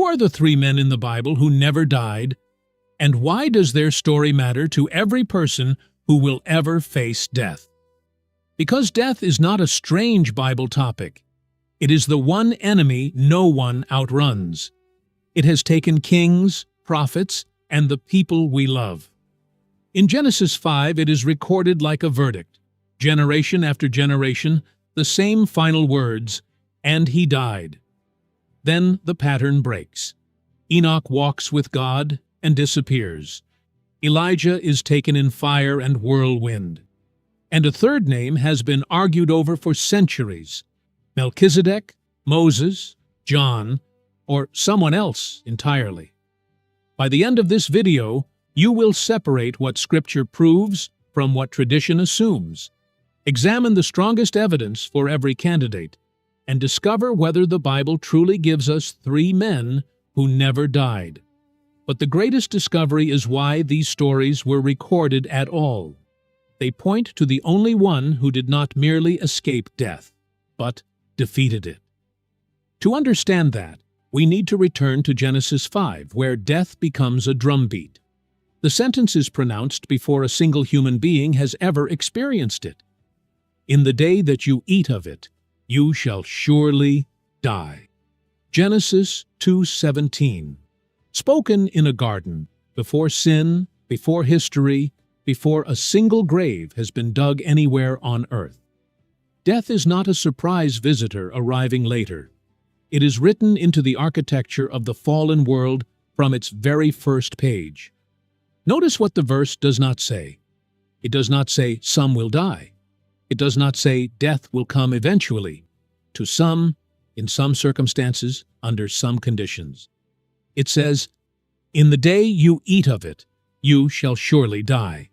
are the three men in the Bible who never died, and why does their story matter to every person who will ever face death? Because death is not a strange Bible topic. It is the one enemy no one outruns. It has taken kings, prophets, and the people we love. In Genesis 5, it is recorded like a verdict. Generation after generation, the same final words, "And he died." Then the pattern breaks. Enoch walks with God and disappears. Elijah is taken in fire and whirlwind. And a third name has been argued over for centuries: Melchizedek, Moses, John, or someone else entirely. By the end of this video, you will separate what Scripture proves from what tradition assumes. Examine the strongest evidence for every candidate, and discover whether the Bible truly gives us three men who never died. But the greatest discovery is why these stories were recorded at all. They point to the only one who did not merely escape death, but defeated it. To understand that, we need to return to Genesis 5, where death becomes a drumbeat. The sentence is pronounced before a single human being has ever experienced it. "In the day that you eat of it, you shall surely die." Genesis 2:17. Spoken in a garden, before sin, before history, before a single grave has been dug anywhere on earth. Death is not a surprise visitor arriving later. It is written into the architecture of the fallen world from its very first page. Notice what the verse does not say. It does not say some will die. It does not say death will come eventually, to some, in some circumstances, under some conditions. It says, "In the day you eat of it, you shall surely die."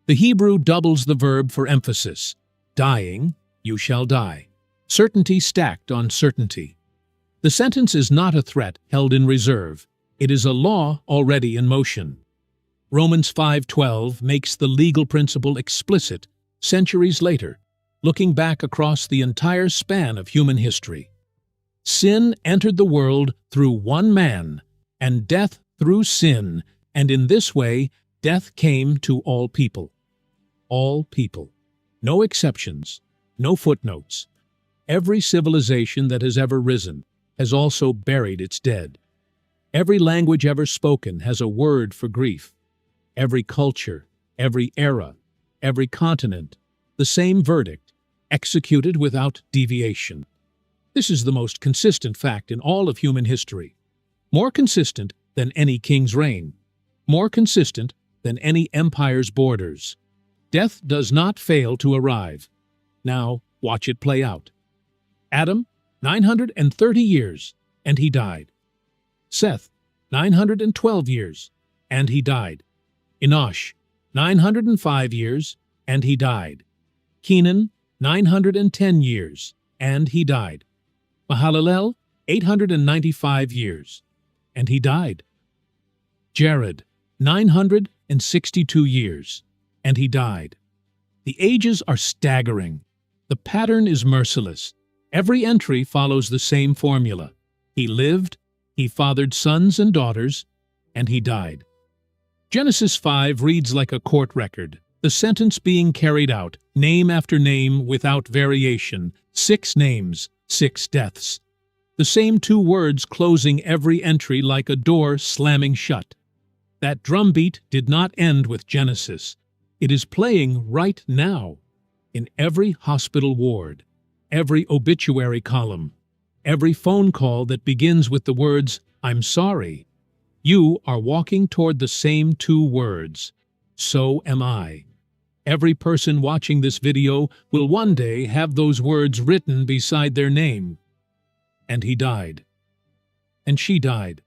The Hebrew doubles the verb for emphasis. Dying, you shall die. Certainty stacked on certainty. The sentence is not a threat held in reserve. It is a law already in motion. Romans 5:12 makes the legal principle explicit centuries later, looking back across the entire span of human history. Sin entered the world through one man, and death through sin, and in this way, death came to all people. All people. No exceptions, no footnotes. Every civilization that has ever risen has also buried its dead. Every language ever spoken has a word for grief. Every culture, every era, every continent, the same verdict, executed without deviation. This is the most consistent fact in all of human history. More consistent than any king's reign. More consistent than any empire's borders. Death does not fail to arrive. Now, watch it play out. Adam, 930 years, and he died. Seth, 912 years, and he died. Enoch, 905 years, and he died. Kenan, 910 years, and he died. Mahalalel, 895 years, and he died. Jared, 962 years, and he died. The ages are staggering. The pattern is merciless. Every entry follows the same formula. He lived, he fathered sons and daughters, and he died. Genesis 5 reads like a court record, the sentence being carried out, name after name without variation, 6 names, 6 deaths. The same 2 words closing every entry like a door slamming shut. That drumbeat did not end with Genesis. It is playing right now. In every hospital ward, every obituary column, every phone call that begins with the words, "I'm sorry," you are walking toward the same 2 words. So am I. Every person watching this video will one day have those words written beside their name. And he died. And she died.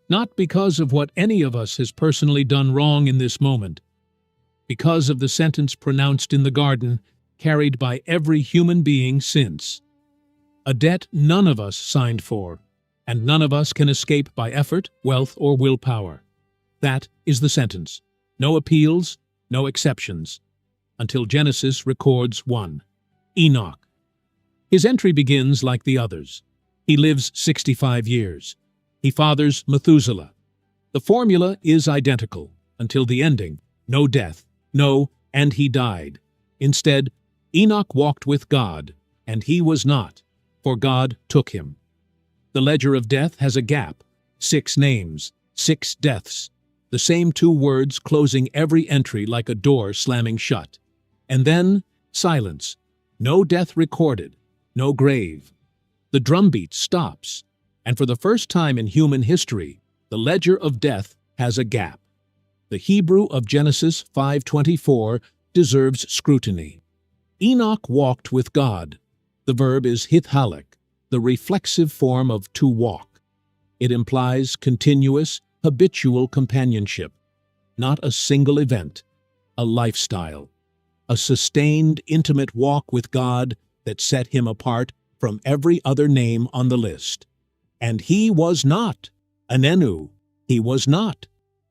Not because of what any of us has personally done wrong in this moment, because of the sentence pronounced in the garden, carried by every human being since. A debt none of us signed for, and none of us can escape by effort, wealth, or willpower. That is the sentence. No appeals, no exceptions, until Genesis records one, Enoch. His entry begins like the others. He lives 65 years. He fathers Methuselah. The formula is identical until the ending: no death, no, and he died. Instead, Enoch walked with God, and he was not, for God took him. The ledger of death has a gap, 6 names, 6 deaths, the same 2 words closing every entry like a door slamming shut. And then, silence. No death recorded, no grave. The drumbeat stops, and for the first time in human history, the ledger of death has a gap. The Hebrew of Genesis 5:24 deserves scrutiny. Enoch walked with God. The verb is hithalek, the reflexive form of to walk. It implies continuous, habitual companionship, not a single event, a lifestyle, a sustained, intimate walk with God that set him apart from every other name on the list. And he was not, Anenu, he was not.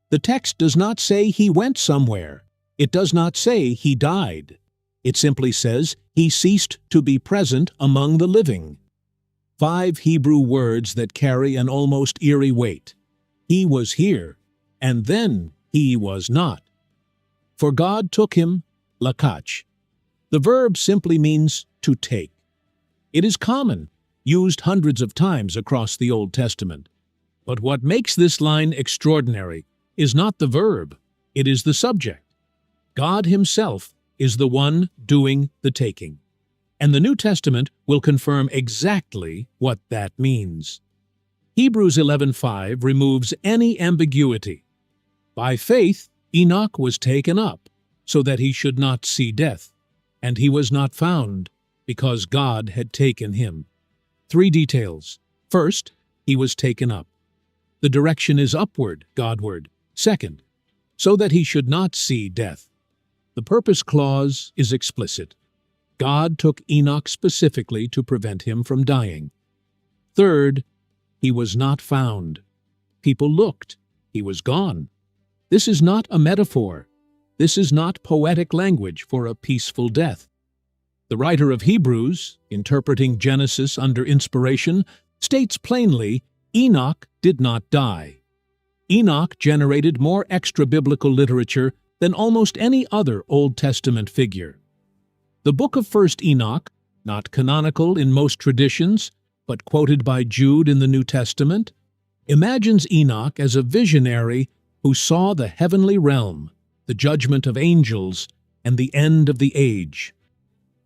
The text does not say he went somewhere. It does not say he died. It simply says he ceased to be present among the living. 5 Hebrew words that carry an almost eerie weight. He was here, and then he was not. For God took him, lakach. The verb simply means to take. It is common, used hundreds of times across the Old Testament. But what makes this line extraordinary is not the verb, it is the subject. God himself is the one doing the taking. And the New Testament will confirm exactly what that means. Hebrews 11:5 removes any ambiguity. By faith, Enoch was taken up, so that he should not see death, and he was not found, because God had taken him. 3 details. First, he was taken up. The direction is upward, Godward. Second, so that he should not see death. The purpose clause is explicit. God took Enoch specifically to prevent him from dying. Third, he was not found. People looked. He was gone. This is not a metaphor. This is not poetic language for a peaceful death. The writer of Hebrews, interpreting Genesis under inspiration, states plainly, Enoch did not die. Enoch generated more extra-biblical literature than almost any other Old Testament figure. The book of 1 Enoch, not canonical in most traditions, but quoted by Jude in the New Testament, imagines Enoch as a visionary who saw the heavenly realm, the judgment of angels, and the end of the age.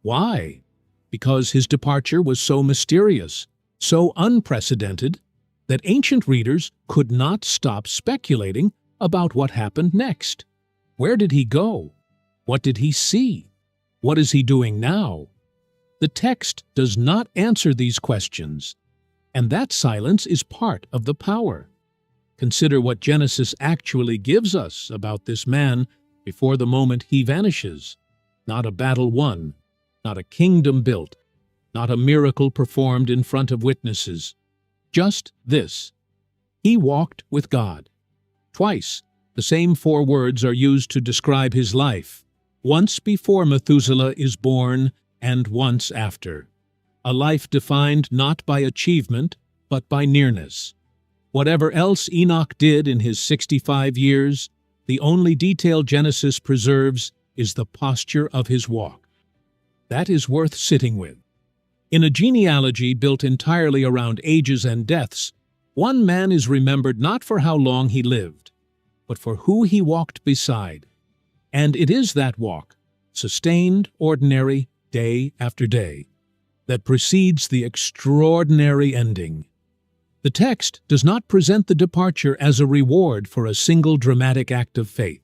Why? Because his departure was so mysterious, so unprecedented, that ancient readers could not stop speculating about what happened next. Where did he go? What did he see? What is he doing now? The text does not answer these questions, and that silence is part of the power. Consider what Genesis actually gives us about this man before the moment he vanishes. Not a battle won, not a kingdom built, not a miracle performed in front of witnesses. Just this: he walked with God. Twice, the same 4 words are used to describe his life, once before Methuselah is born and once after. A life defined not by achievement, but by nearness. Whatever else Enoch did in his 65 years, the only detail Genesis preserves is the posture of his walk. That is worth sitting with. In a genealogy built entirely around ages and deaths, one man is remembered not for how long he lived, but for who he walked beside. And it is that walk, sustained, ordinary, day after day, that precedes the extraordinary ending. The text does not present the departure as a reward for a single dramatic act of faith.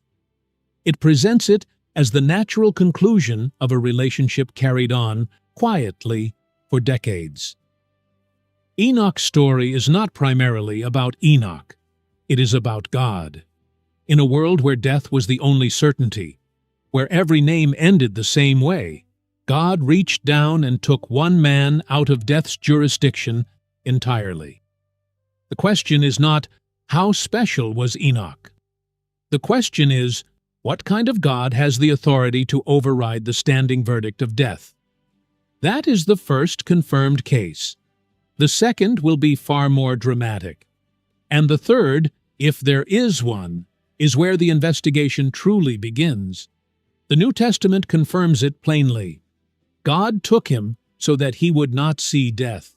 It presents it as the natural conclusion of a relationship carried on, quietly, for decades. Enoch's story is not primarily about Enoch. It is about God. In a world where death was the only certainty, where every name ended the same way, God reached down and took one man out of death's jurisdiction entirely. The question is not, how special was Enoch? The question is, what kind of God has the authority to override the standing verdict of death? That is the first confirmed case. The second will be far more dramatic. And the third, if there is one, is where the investigation truly begins. The New Testament confirms it plainly. God took him so that he would not see death.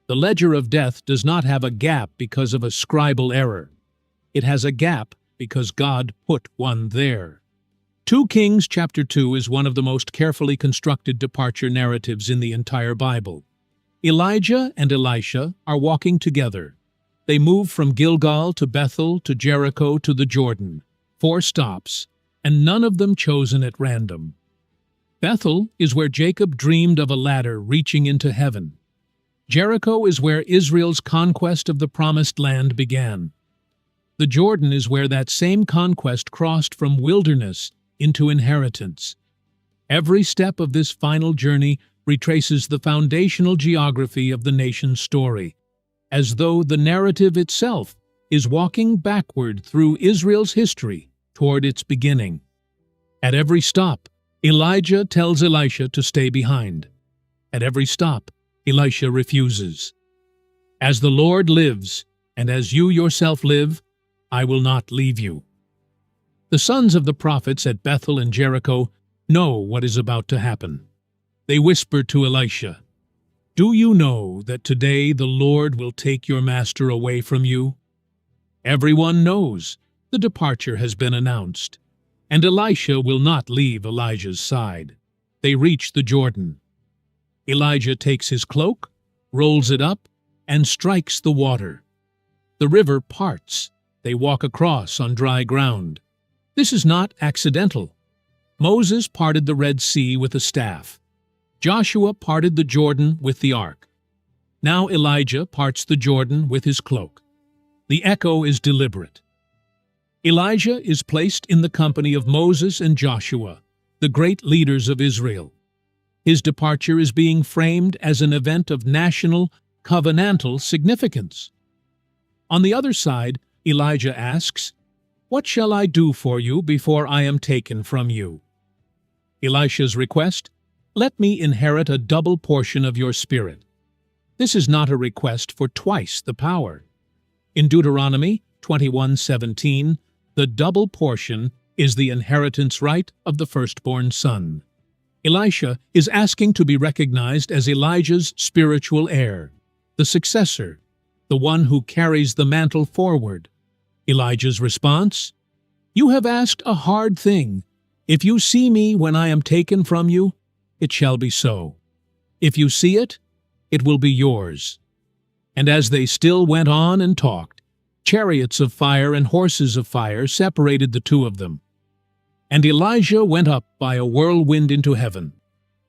The ledger of death does not have a gap because of a scribal error. It has a gap because God put one there. 2 Kings chapter 2 is one of the most carefully constructed departure narratives in the entire Bible. Elijah and Elisha are walking together. They move from Gilgal to Bethel to Jericho to the Jordan, 4 stops, and none of them chosen at random. Bethel is where Jacob dreamed of a ladder reaching into heaven. Jericho is where Israel's conquest of the Promised Land began. The Jordan is where that same conquest crossed from wilderness into inheritance. Every step of this final journey retraces the foundational geography of the nation's story, as though the narrative itself is walking backward through Israel's history toward its beginning. At every stop, Elijah tells Elisha to stay behind. At every stop, Elisha refuses. As the Lord lives, and as you yourself live, I will not leave you. The sons of the prophets at Bethel and Jericho know what is about to happen. They whisper to Elisha, "Do you know that today the Lord will take your master away from you?" Everyone knows the departure has been announced, and Elisha will not leave Elijah's side. They reach the Jordan. Elijah takes his cloak, rolls it up, and strikes the water. The river parts. They walk across on dry ground. This is not accidental. Moses parted the Red Sea with a staff. Joshua parted the Jordan with the ark. Now Elijah parts the Jordan with his cloak. The echo is deliberate. Elijah is placed in the company of Moses and Joshua, the great leaders of Israel. His departure is being framed as an event of national, covenantal significance. On the other side, Elijah asks, "What shall I do for you before I am taken from you?" Elisha's request, "Let me inherit a double portion of your spirit." This is not a request for twice the power. In Deuteronomy 21:17, the double portion is the inheritance right of the firstborn son. Elisha is asking to be recognized as Elijah's spiritual heir, the successor, the one who carries the mantle forward. Elijah's response, "You have asked a hard thing. If you see me when I am taken from you, it shall be so. If you see it, it will be yours." And as they still went on and talked, chariots of fire and horses of fire separated the two of them. And Elijah went up by a whirlwind into heaven.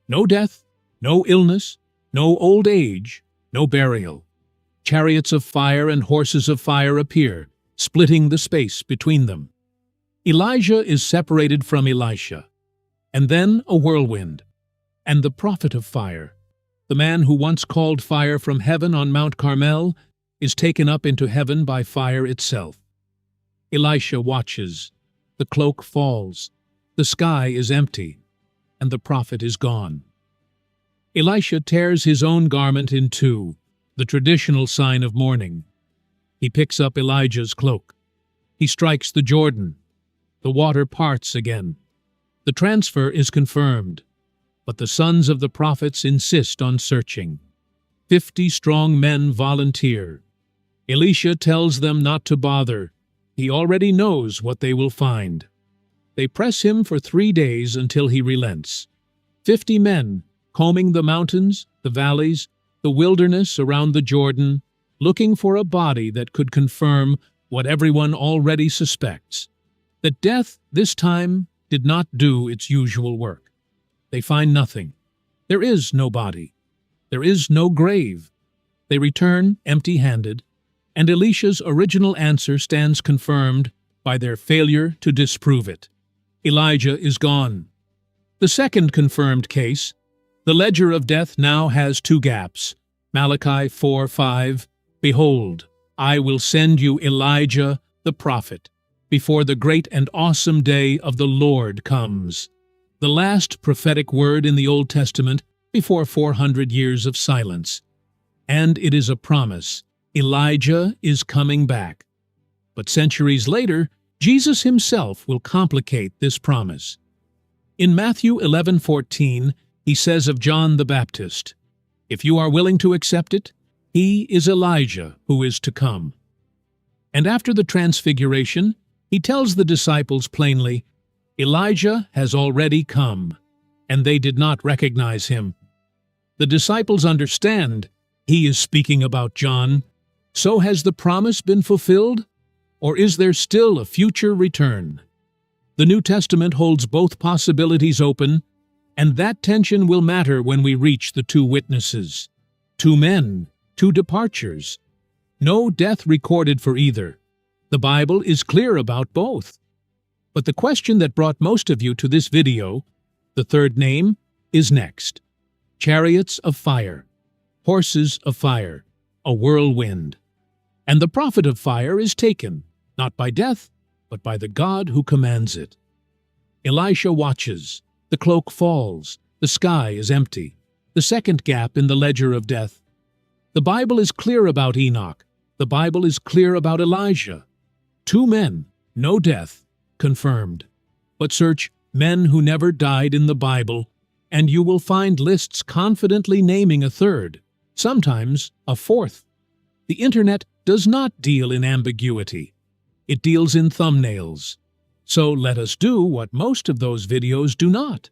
No death, no illness, no old age, no burial. Chariots of fire and horses of fire appear, splitting the space between them. Elijah is separated from Elisha, and then a whirlwind. And the prophet of fire, the man who once called fire from heaven on Mount Carmel, is taken up into heaven by fire itself. Elisha watches. The cloak falls. The sky is empty, and the prophet is gone. Elisha tears his own garment in two, the traditional sign of mourning. He picks up Elijah's cloak. He strikes the Jordan. The water parts again. The transfer is confirmed, but the sons of the prophets insist on searching. 50 strong men volunteer. Elisha tells them not to bother. He already knows what they will find. They press him for 3 days until he relents. 50 men, combing the mountains, the valleys, the wilderness around the Jordan, looking for a body that could confirm what everyone already suspects, that death this time did not do its usual work. They find nothing. There is no body. There is no grave. They return empty-handed, and Elisha's original answer stands confirmed by their failure to disprove it. Elijah is gone. The second confirmed case, the ledger of death now has 2 gaps. Malachi 4:5, "Behold, I will send you Elijah the prophet, before the great and awesome day of the Lord comes." The last prophetic word in the Old Testament before 400 years of silence. And it is a promise Elijah is coming back. But centuries later, Jesus himself will complicate this promise. In Matthew 11:14, he says of John the Baptist, "If you are willing to accept it, he is Elijah who is to come." And after the Transfiguration, he tells the disciples plainly, "Elijah has already come," and they did not recognize him. The disciples understand he is speaking about John. So has the promise been fulfilled, or is there still a future return? The New Testament holds both possibilities open, and that tension will matter when we reach the two witnesses. Two men, two departures. No death recorded for either. The Bible is clear about both. But the question that brought most of you to this video, the third name, is next. Chariots of fire, horses of fire, a whirlwind. And the prophet of fire is taken, not by death, but by the God who commands it. Elisha watches. The cloak falls. The sky is empty. The second gap in the ledger of death. The Bible is clear about Enoch. The Bible is clear about Elijah. Two men, no death, confirmed. But search men who never died in the Bible, and you will find lists confidently naming a third, sometimes a fourth. The Internet does not deal in ambiguity. It deals in thumbnails. So let us do what most of those videos do not.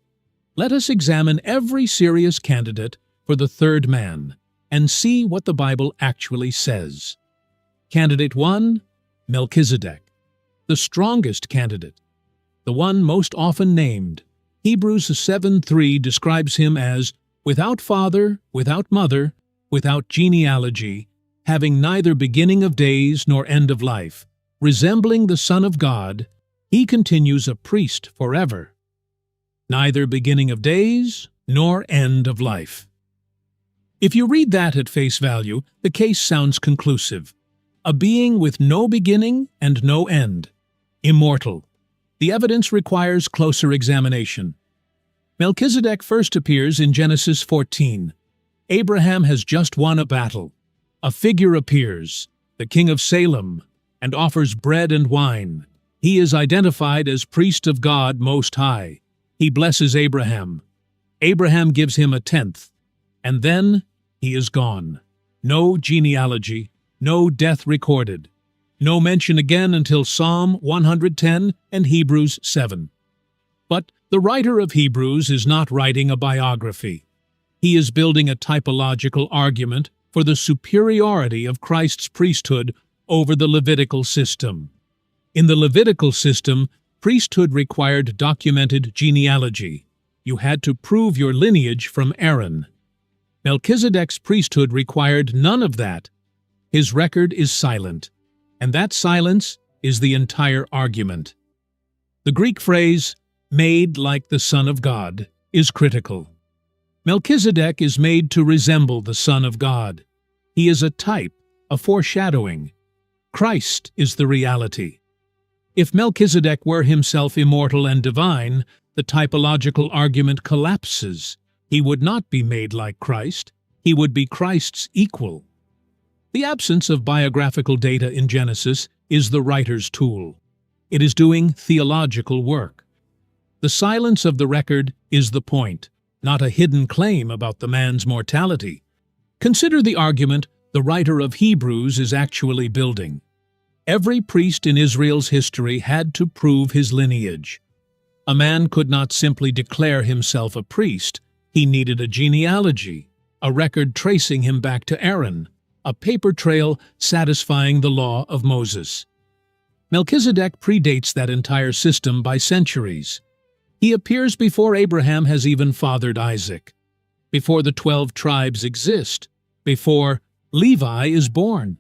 Let us examine every serious candidate for the third man and see what the Bible actually says. Candidate 1, Melchizedek, the strongest candidate, the one most often named. Hebrews 7:3 describes him as without father, without mother, without genealogy, having neither beginning of days nor end of life, resembling the Son of God, he continues a priest forever. Neither beginning of days nor end of life. If you read that at face value, the case sounds conclusive. A being with no beginning and no end. Immortal. The evidence requires closer examination. Melchizedek first appears in Genesis 14. Abraham has just won a battle. A figure appears, the king of Salem, and offers bread and wine. He is identified as priest of God Most High. He blesses Abraham. Abraham gives him a tenth, and then he is gone. No genealogy, no death recorded. No mention again until Psalm 110 and Hebrews 7. But the writer of Hebrews is not writing a biography. He is building a typological argument for the superiority of Christ's priesthood over the Levitical system. In the Levitical system, priesthood required documented genealogy. You had to prove your lineage from Aaron. Melchizedek's priesthood required none of that. His record is silent, and that silence is the entire argument. The Greek phrase, made like the Son of God, is critical. Melchizedek is made to resemble the Son of God. He is a type, a foreshadowing. Christ is the reality. If Melchizedek were himself immortal and divine, the typological argument collapses. He would not be made like Christ. He would be Christ's equal. The absence of biographical data in Genesis is the writer's tool. It is doing theological work. The silence of the record is the point, not a hidden claim about the man's mortality. Consider the argument the writer of Hebrews is actually building. Every priest in Israel's history had to prove his lineage. A man could not simply declare himself a priest. He needed a genealogy, a record tracing him back to Aaron, a paper trail satisfying the law of Moses. Melchizedek predates that entire system by centuries. He appears before Abraham has even fathered Isaac, before the 12 tribes exist, before Levi is born.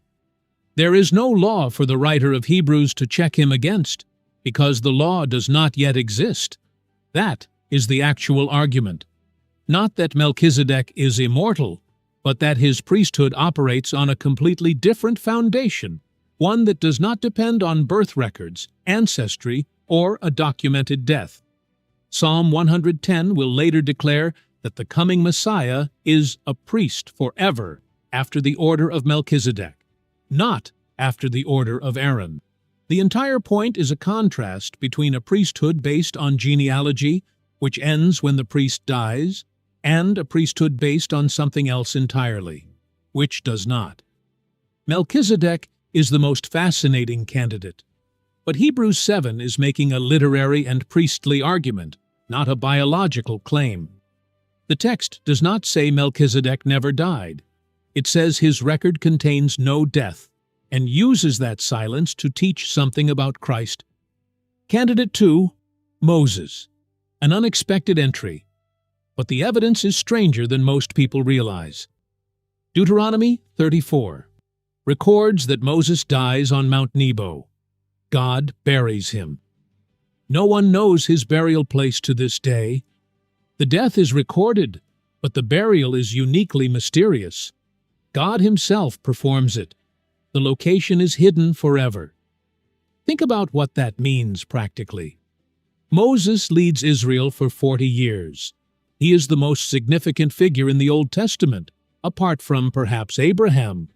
There is no law for the writer of Hebrews to check him against, because the law does not yet exist. That is the actual argument. Not that Melchizedek is immortal, but that his priesthood operates on a completely different foundation, one that does not depend on birth records, ancestry, or a documented death. Psalm 110 will later declare that the coming Messiah is a priest forever after the order of Melchizedek. not after the order of Aaron. The entire point is a contrast between a priesthood based on genealogy, which ends when the priest dies, and a priesthood based on something else entirely, which does not. Melchizedek is the most fascinating candidate, but Hebrews 7 is making a literary and priestly argument, not a biological claim. The text does not say Melchizedek never died. It says his record contains no death, and uses that silence to teach something about Christ. Candidate 2, Moses. An unexpected entry, but the evidence is stranger than most people realize. Deuteronomy 34 records that Moses dies on Mount Nebo. God buries him. No one knows his burial place to this day. The death is recorded, but the burial is uniquely mysterious. God himself performs it. The location is hidden forever. Think about what that means practically. Moses leads Israel for 40 years. He is the most significant figure in the Old Testament, apart from perhaps Abraham.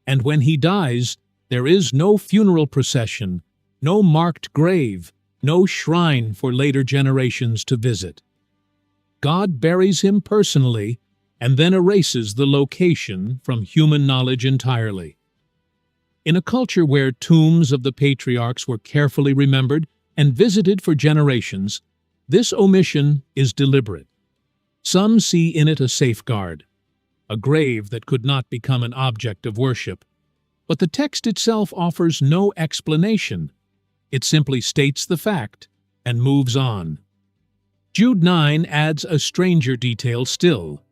And when he dies, there is no funeral procession, no marked grave, no shrine for later generations to visit. God buries him personally and then erases the location from human knowledge entirely. In a culture where tombs of the patriarchs were carefully remembered and visited for generations, this omission is deliberate. Some see in it a safeguard, a grave that could not become an object of worship. But the text itself offers no explanation. It simply states the fact and moves on. Jude 9 adds a stranger detail still: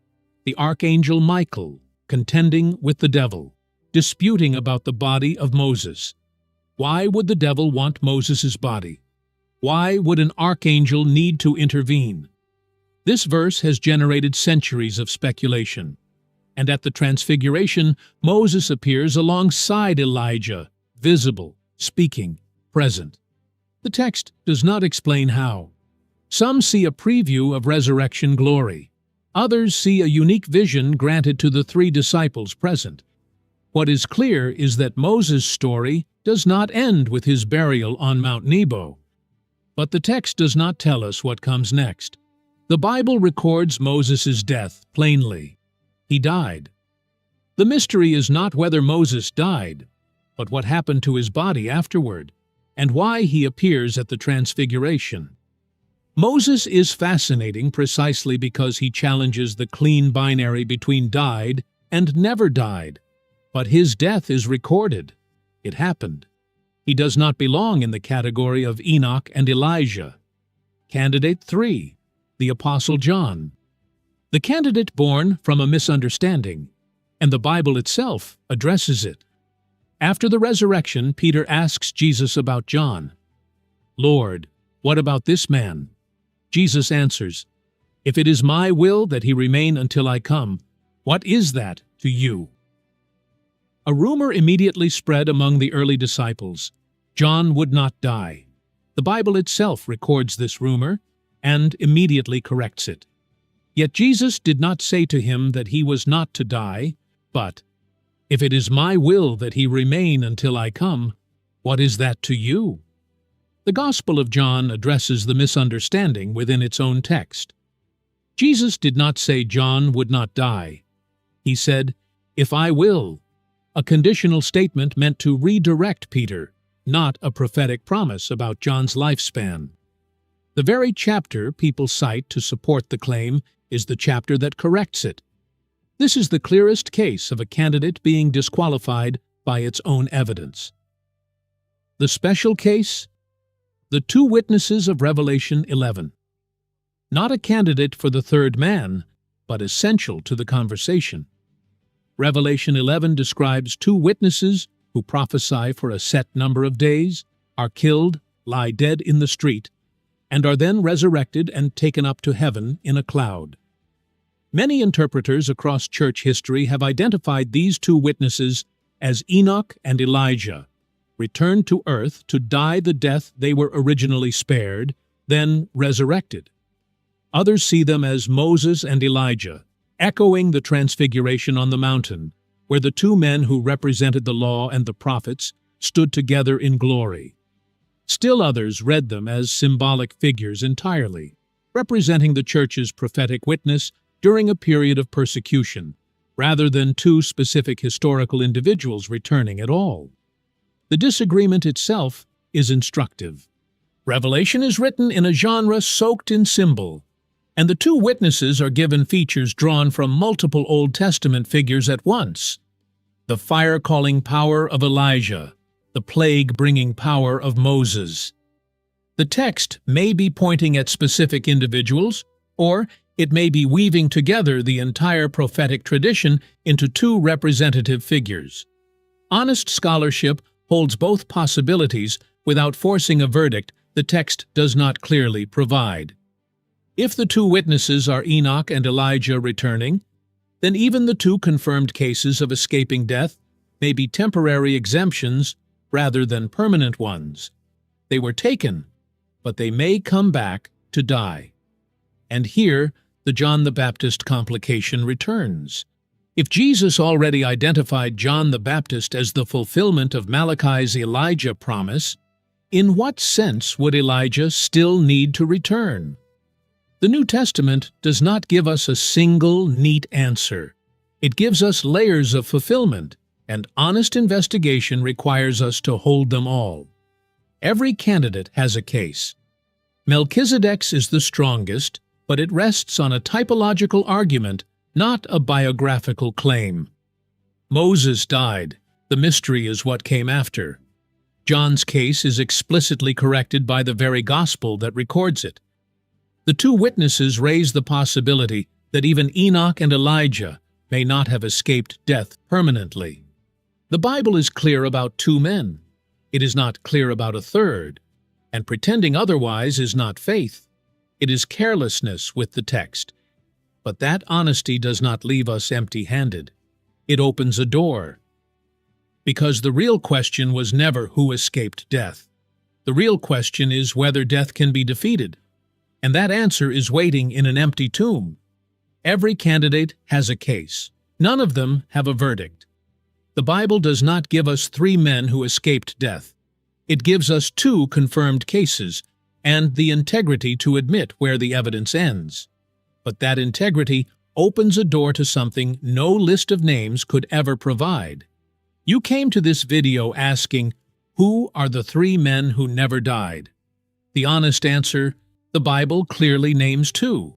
the archangel Michael contending with the devil, disputing about the body of Moses. Why would the devil want Moses' body? Why would an archangel need to intervene? This verse has generated centuries of speculation. And at the Transfiguration, Moses appears alongside Elijah, visible, speaking, present. The text does not explain how. Some see a preview of resurrection glory. Others see a unique vision granted to the 3 disciples present. What is clear is that Moses' story does not end with his burial on Mount Nebo. But the text does not tell us what comes next. The Bible records Moses' death plainly. He died. The mystery is not whether Moses died, but what happened to his body afterward, and why he appears at the Transfiguration. Moses is fascinating precisely because he challenges the clean binary between died and never died. But his death is recorded. It happened. He does not belong in the category of Enoch and Elijah. Candidate 3, the Apostle John. The candidate born from a misunderstanding, and the Bible itself addresses it. After the resurrection, Peter asks Jesus about John. "Lord, what about this man?" Jesus answers, "If it is my will that he remain until I come, what is that to you?" A rumor immediately spread among the early disciples. John would not die. The Bible itself records this rumor and immediately corrects it. Yet Jesus did not say to him that he was not to die, but, "If it is my will that he remain until I come, what is that to you?" The Gospel of John addresses the misunderstanding within its own text. Jesus did not say John would not die. He said, "If I will," a conditional statement meant to redirect Peter, not a prophetic promise about John's lifespan. The very chapter people cite to support the claim is the chapter that corrects it. This is the clearest case of a candidate being disqualified by its own evidence. The special case? The 2 witnesses of Revelation 11. Not a candidate for the third man, but essential to the conversation. Revelation 11 describes 2 witnesses who prophesy for a set number of days, are killed, lie dead in the street, and are then resurrected and taken up to heaven in a cloud. Many interpreters across church history have identified these 2 witnesses as Enoch and Elijah, returned to earth to die the death they were originally spared, then resurrected. Others see them as Moses and Elijah, echoing the Transfiguration on the mountain, where the two men who represented the law and the prophets stood together in glory. Still others read them as symbolic figures entirely, representing the church's prophetic witness during a period of persecution, rather than two specific historical individuals returning at all. The disagreement itself is instructive. Revelation is written in a genre soaked in symbol, and the two witnesses are given features drawn from multiple Old Testament figures at once. The fire-calling power of Elijah, the plague-bringing power of Moses. The text may be pointing at specific individuals, or it may be weaving together the entire prophetic tradition into two representative figures. Honest scholarship holds both possibilities without forcing a verdict the text does not clearly provide. If the two witnesses are Enoch and Elijah returning, then even the two confirmed cases of escaping death may be temporary exemptions rather than permanent ones. They were taken, but they may come back to die. And here, the John the Baptist complication returns. If Jesus already identified John the Baptist as the fulfillment of Malachi's Elijah promise, in what sense would Elijah still need to return? The New Testament does not give us a single, neat answer. It gives us layers of fulfillment, and honest investigation requires us to hold them all. Every candidate has a case. Melchizedek's is the strongest, but it rests on a typological argument, not a biographical claim. Moses died. The mystery is what came after. John's case is explicitly corrected by the very gospel that records it. The two witnesses raise the possibility that even Enoch and Elijah may not have escaped death permanently. The Bible is clear about two men. It is not clear about a third, and pretending otherwise is not faith. It is carelessness with the text. But that honesty does not leave us empty-handed. It opens a door. Because the real question was never who escaped death. The real question is whether death can be defeated. And that answer is waiting in an empty tomb. Every candidate has a case. None of them have a verdict. The Bible does not give us three men who escaped death. It gives us two confirmed cases, and the integrity to admit where the evidence ends. But that integrity opens a door to something no list of names could ever provide. You came to this video asking, who are the three men who never died? The honest answer, the Bible clearly names two.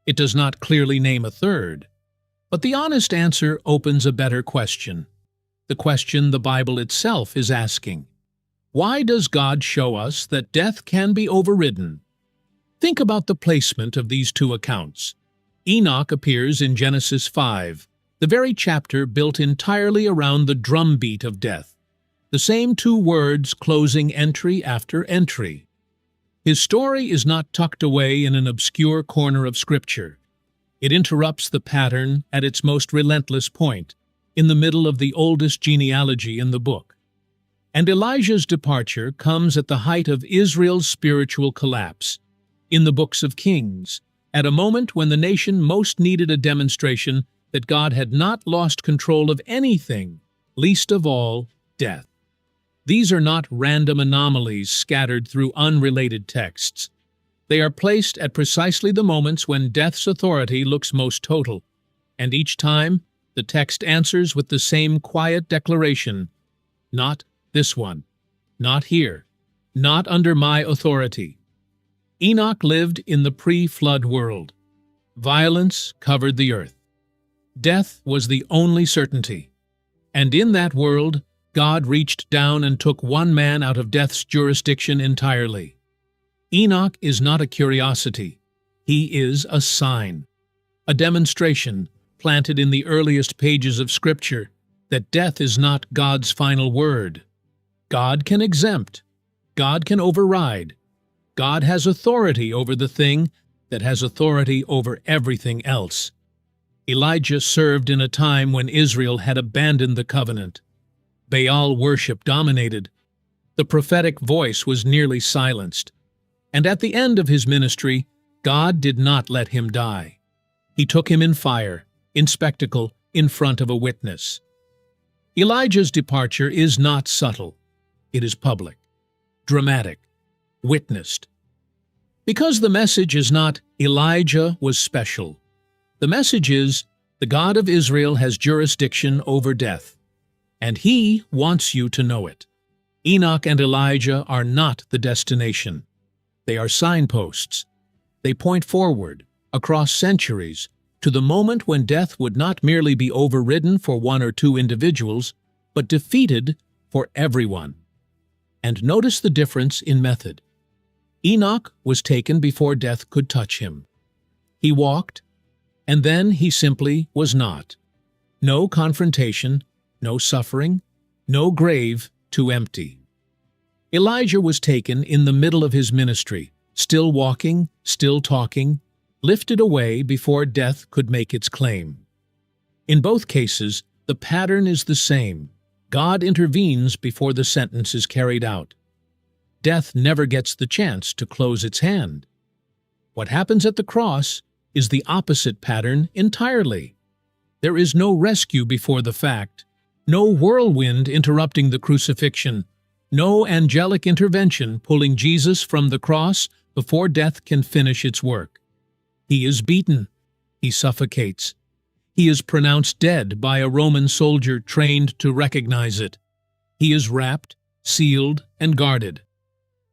It does not clearly name a third. But the honest answer opens a better question. The question the Bible itself is asking. Why does God show us that death can be overridden? Think about the placement of these two accounts. Enoch appears in Genesis 5, the very chapter built entirely around the drumbeat of death, the same two words closing entry after entry. His story is not tucked away in an obscure corner of Scripture. It interrupts the pattern at its most relentless point, in the middle of the oldest genealogy in the book. And Elijah's departure comes at the height of Israel's spiritual collapse, in the books of Kings, at a moment when the nation most needed a demonstration that God had not lost control of anything, least of all, death. These are not random anomalies scattered through unrelated texts. They are placed at precisely the moments when death's authority looks most total, and each time the text answers with the same quiet declaration, not this one, not here, not under my authority. Enoch lived in the pre-flood world. Violence covered the earth. Death was the only certainty. And in that world, God reached down and took one man out of death's jurisdiction entirely. Enoch is not a curiosity. He is a sign, a demonstration planted in the earliest pages of Scripture that death is not God's final word. God can exempt. God can override. God has authority over the thing that has authority over everything else. Elijah served in a time when Israel had abandoned the covenant. Baal worship dominated. The prophetic voice was nearly silenced. And at the end of his ministry, God did not let him die. He took him in fire, in spectacle, in front of a witness. Elijah's departure is not subtle. It is public, dramatic, witnessed. Because the message is not Elijah was special. The message is the God of Israel has jurisdiction over death, and He wants you to know it. Enoch and Elijah are not the destination. They are signposts. They point forward, across centuries, to the moment when death would not merely be overridden for one or two individuals, but defeated for everyone. And notice the difference in method. Enoch was taken before death could touch him. He walked, and then he simply was not. No confrontation, no suffering, no grave too empty. Elijah was taken in the middle of his ministry, still walking, still talking, lifted away before death could make its claim. In both cases, the pattern is the same. God intervenes before the sentence is carried out. Death never gets the chance to close its hand. What happens at the cross is the opposite pattern entirely. There is no rescue before the fact, no whirlwind interrupting the crucifixion, no angelic intervention pulling Jesus from the cross before death can finish its work. He is beaten. He suffocates. He is pronounced dead by a Roman soldier trained to recognize it. He is wrapped, sealed, and guarded.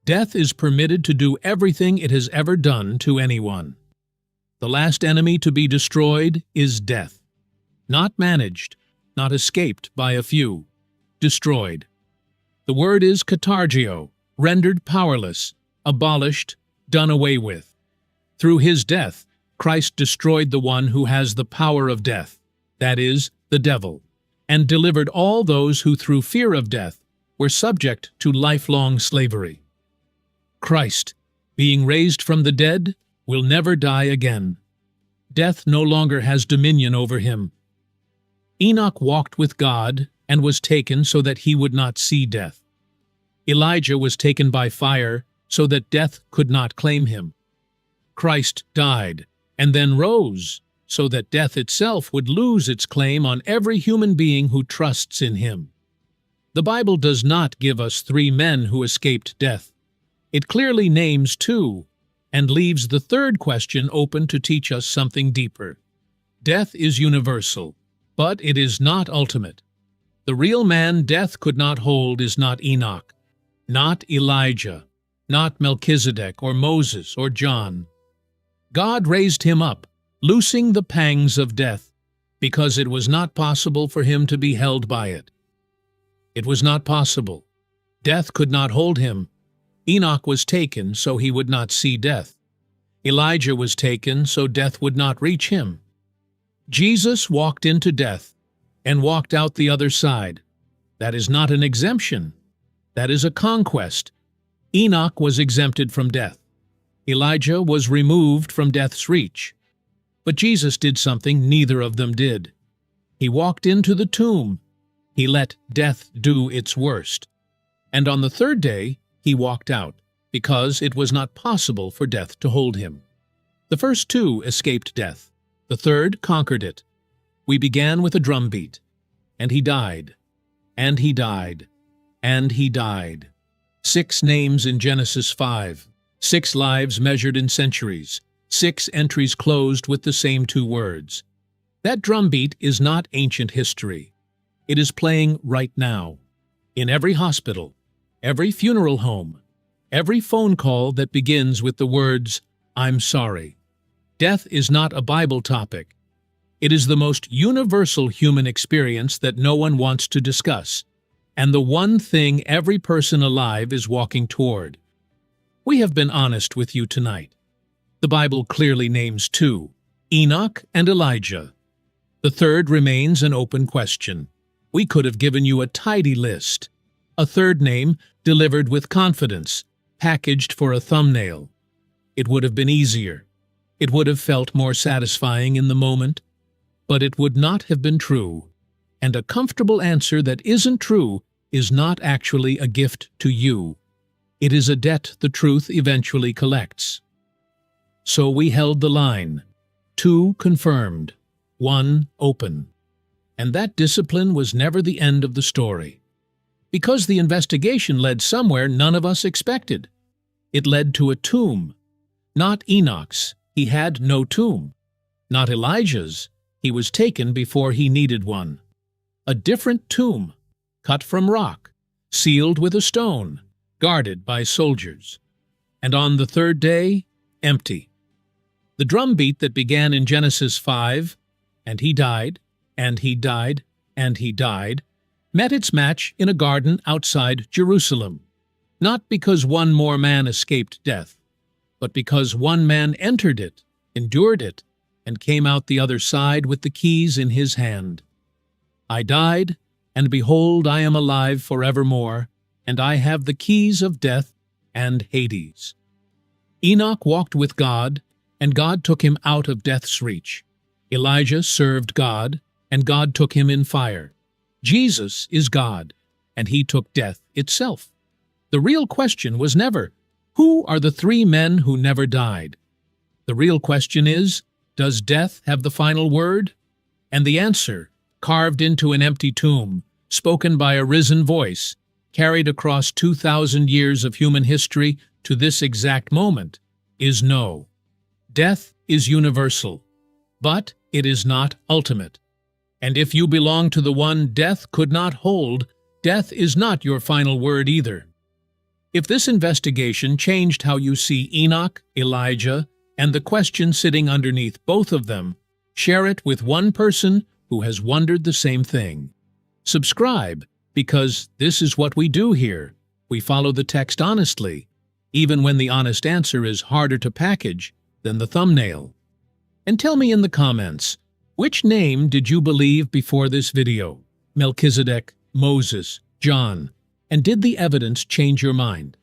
Death is permitted to do everything it has ever done to anyone. The last enemy to be destroyed is death. Not managed, not escaped by a few. Destroyed. The word is katargio, rendered powerless, abolished, done away with. Through His death, Christ destroyed the one who has the power of death, that is, the devil, and delivered all those who through fear of death were subject to lifelong slavery. Christ, being raised from the dead, will never die again. Death no longer has dominion over him. Enoch walked with God and was taken so that he would not see death. Elijah was taken by fire so that death could not claim him. Christ died and then rose so that death itself would lose its claim on every human being who trusts in Him. The Bible does not give us 3 men who escaped death. It clearly names 2 and leaves the third question open to teach us something deeper. Death is universal, but it is not ultimate. The real man death could not hold is not Enoch, not Elijah, not Melchizedek or Moses or John. God raised him up, loosing the pangs of death, because it was not possible for him to be held by it. It was not possible. Death could not hold him. Enoch was taken so he would not see death. Elijah was taken so death would not reach him. Jesus walked into death and walked out the other side. That is not an exemption. That is a conquest. Enoch was exempted from death. Elijah was removed from death's reach. But Jesus did something neither of them did. He walked into the tomb. He let death do its worst. And on the third day, He walked out, because it was not possible for death to hold Him. The first 2 escaped death. The third conquered it. We began with a drum beat. And he died. And he died. And he died. 6 names in Genesis 5. 6 lives measured in centuries. 6 entries closed with the same 2 words. That drumbeat is not ancient history. It is playing right now. In every hospital, every funeral home, every phone call that begins with the words, "I'm sorry." Death is not a Bible topic. It is the most universal human experience that no one wants to discuss, and the one thing every person alive is walking toward. We have been honest with you tonight. The Bible clearly names 2, Enoch and Elijah. The third remains an open question. We could have given you a tidy list. A third name delivered with confidence, packaged for a thumbnail. It would have been easier. It would have felt more satisfying in the moment, but it would not have been true. And a comfortable answer that isn't true is not actually a gift to you. It is a debt the truth eventually collects. So we held the line. 2 confirmed, 1 open. And that discipline was never the end of the story. Because the investigation led somewhere none of us expected. It led to a tomb. Not Enoch's, he had no tomb. Not Elijah's, he was taken before he needed one. A different tomb, cut from rock, sealed with a stone, guarded by soldiers. And on the third day, empty. The drumbeat that began in Genesis 5, and he died, and he died, and he died, met its match in a garden outside Jerusalem, not because one more man escaped death, but because one man entered it, endured it, and came out the other side with the keys in his hand. I died, and behold, I am alive forevermore, and I have the keys of death and Hades. Enoch walked with God, and God took him out of death's reach. Elijah served God, and God took him in fire. Jesus is God, and he took death itself. The real question was never, who are the three men who never died? The real question is, does death have the final word? And the answer, carved into an empty tomb, spoken by a risen voice, carried across 2,000 years of human history to this exact moment, is no. Death is universal, but it is not ultimate. And if you belong to the one death could not hold, death is not your final word either. If this investigation changed how you see Enoch, Elijah, and the question sitting underneath both of them, share it with one person who has wondered the same thing. Subscribe, because this is what we do here. We follow the text honestly, even when the honest answer is harder to package than the thumbnail. And tell me in the comments, which name did you believe before this video? Melchizedek, Moses, John, and did the evidence change your mind?